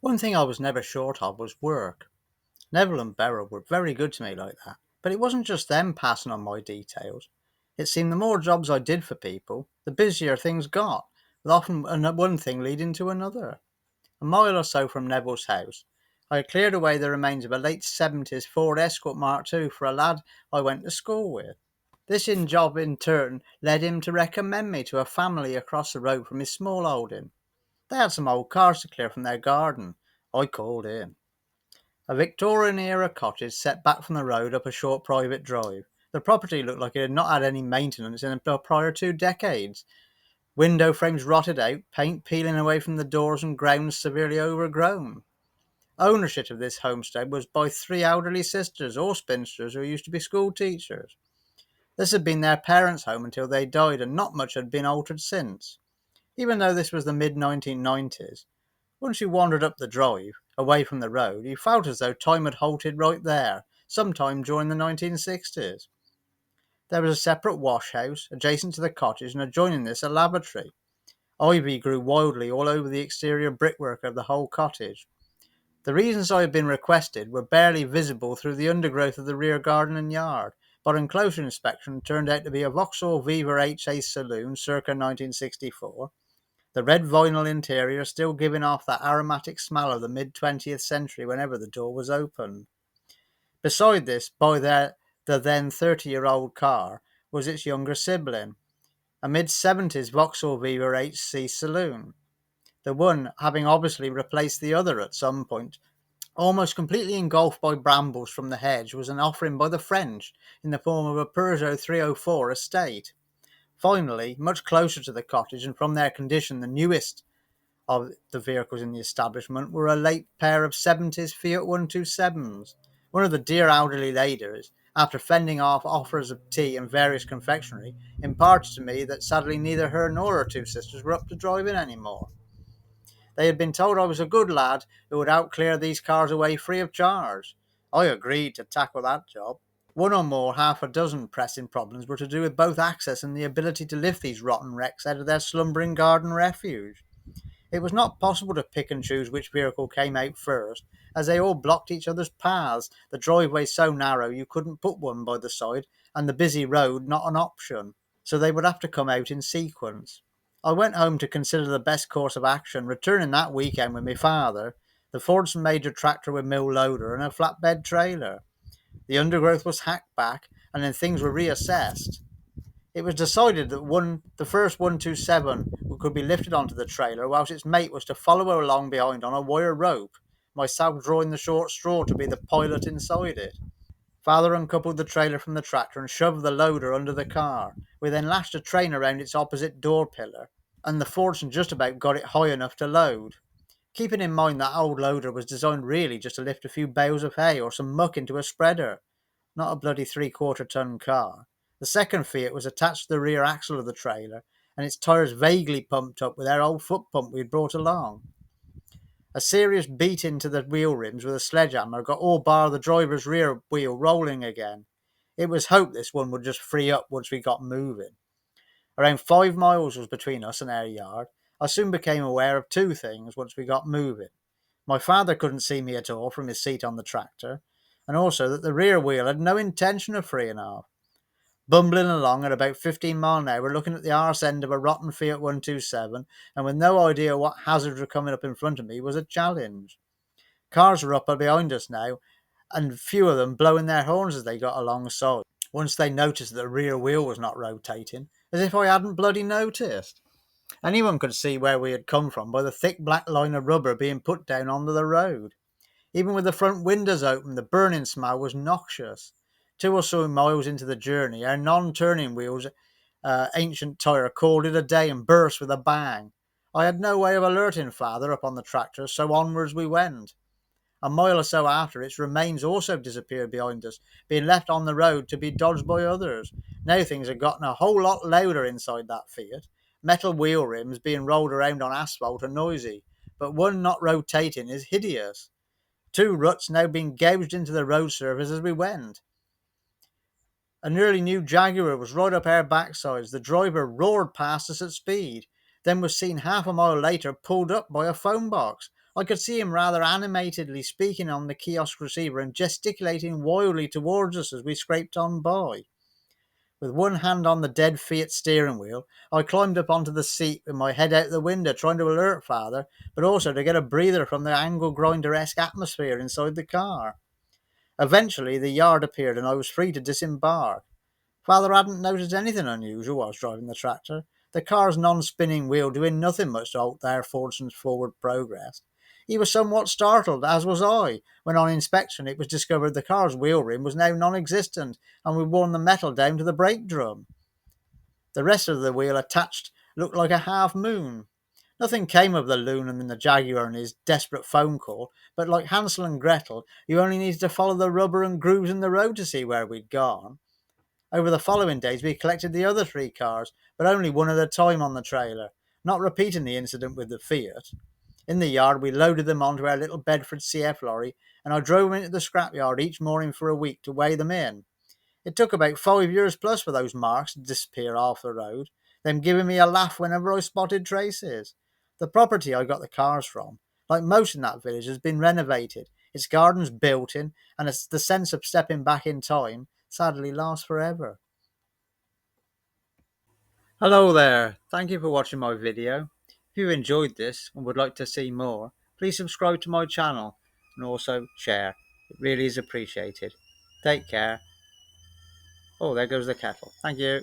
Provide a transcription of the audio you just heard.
One thing I was never short of was work. Neville and Beryl were very good to me like that, but it wasn't just them passing on my details. It seemed the more jobs I did for people, the busier things got, with often one thing leading to another. A mile or so from Neville's house, I had cleared away the remains of a late 70s Ford Escort Mark II for a lad I went to school with. This job in turn led him to recommend me to a family across the road from his small holding. They had some old cars to clear from their garden. I called in. A Victorian era cottage set back from the road up a short private drive. The property looked like it had not had any maintenance in the prior 2 decades. Window frames rotted out, paint peeling away from the doors, and grounds severely overgrown. Ownership of this homestead was by three elderly sisters, or spinsters, who used to be school teachers. This had been their parents' home until they died, and not much had been altered since. Even though this was the mid 1990s, once you wandered up the drive, away from the road, you felt as though time had halted right there, sometime during the 1960s. There was a separate wash house adjacent to the cottage, and adjoining this a lavatory. Ivy grew wildly all over the exterior brickwork of the whole cottage. The reasons I had been requested were barely visible through the undergrowth of the rear garden and yard, but on closer inspection turned out to be a Vauxhall Viva HA saloon circa 1964, the red vinyl interior still giving off that aromatic smell of the mid 20th century whenever the door was opened. Beside this, the then 30-year-old car, was its younger sibling, a mid 70s Vauxhall Viva HC saloon, the one having obviously replaced the other at some point. Almost completely engulfed by brambles from the hedge was an offering by the French in the form of a Peugeot 304 estate. Finally, much closer to the cottage and from their condition the newest of the vehicles in the establishment were a late pair of 70s Fiat 127s. One of the dear elderly ladies, after fending off offers of tea and various confectionery, imparted to me that sadly neither her nor her two sisters were up to driving any more. They had been told I was a good lad who would outclear these cars away free of charge. I agreed to tackle that job. One or more half a dozen pressing problems were to do with both access and the ability to lift these rotten wrecks out of their slumbering garden refuge. It was not possible to pick and choose which vehicle came out first, as they all blocked each other's paths, the driveway so narrow you couldn't put one by the side, and the busy road not an option, so they would have to come out in sequence. I went home to consider the best course of action, returning that weekend with my father, the Fordson major tractor with mill loader, and a flatbed trailer. The undergrowth was hacked back, and then things were reassessed. It was decided that the first 127 could be lifted onto the trailer, whilst its mate was to follow along behind on a wire rope, myself drawing the short straw to be the pilot inside it. Father uncoupled the trailer from the tractor and shoved the loader under the car. We then lashed a train around its opposite door pillar, and the Fordson just about got it high enough to load. Keeping in mind that old loader was designed really just to lift a few bales of hay or some muck into a spreader, not a bloody 3/4 ton car. The second Fiat was attached to the rear axle of the trailer, and its tyres vaguely pumped up with our old foot pump we'd brought along. A serious beat into the wheel rims with a sledgehammer got all bar the driver's rear wheel rolling again. It was hoped this one would just free up once we got moving. Around 5 miles was between us and our yard. I soon became aware of two things once we got moving. My father couldn't see me at all from his seat on the tractor, and also that the rear wheel had no intention of freeing off. Bumbling along at about 15 miles an hour, looking at the arse end of a rotten Fiat 127, and with no idea what hazards were coming up in front of me, was a challenge. Cars were up behind us now, and few of them blowing their horns as they got alongside, once they noticed that the rear wheel was not rotating, as if I hadn't bloody noticed. Anyone could see where we had come from by the thick black line of rubber being put down onto the road. Even with the front windows open, the burning smell was noxious. 2 or so miles into the journey, our non-turning wheels ancient tyre called it a day and burst with a bang. I had no way of alerting father up on the tractor, so onwards we went. A mile or so after, its remains also disappeared behind us, being left on the road to be dodged by others. Now things had gotten a whole lot louder inside that Fiat. Metal wheel rims being rolled around on asphalt are noisy, but one not rotating is hideous. Two ruts now being gouged into the road surface as we went. A nearly new Jaguar was right up our backsides. The driver roared past us at speed, then was seen half a mile later pulled up by a phone box. I could see him rather animatedly speaking on the kiosk receiver and gesticulating wildly towards us as we scraped on by. With one hand on the dead Fiat steering wheel, I climbed up onto the seat with my head out the window, trying to alert Father, but also to get a breather from the angle grinder-esque atmosphere inside the car. Eventually, the yard appeared and I was free to disembark. Father hadn't noticed anything unusual whilst driving the tractor, the car's non-spinning wheel doing nothing much to halt their forward progress. He was somewhat startled, as was I, when on inspection it was discovered the car's wheel rim was now non-existent and we'd worn the metal down to the brake drum. The rest of the wheel attached looked like a half moon. Nothing came of the loon and the Jaguar and his desperate phone call, but like Hansel and Gretel, you only needed to follow the rubber and grooves in the road to see where we'd gone. Over the following days, we collected the other three cars, but only one at a time on the trailer, not repeating the incident with the Fiat. In the yard, we loaded them onto our little Bedford CF lorry, and I drove them into the scrapyard each morning for a week to weigh them in. It took about 5 years plus for those marks to disappear off the road, them giving me a laugh whenever I spotted traces. The property I got the cars from, like most in that village, has been renovated, its gardens built in, and it's the sense of stepping back in time sadly lasts forever. Hello there, thank you for watching my video. If you enjoyed this and would like to see more, please subscribe to my channel and also share. It really is appreciated. Take care. Oh, there goes the kettle. Thank you.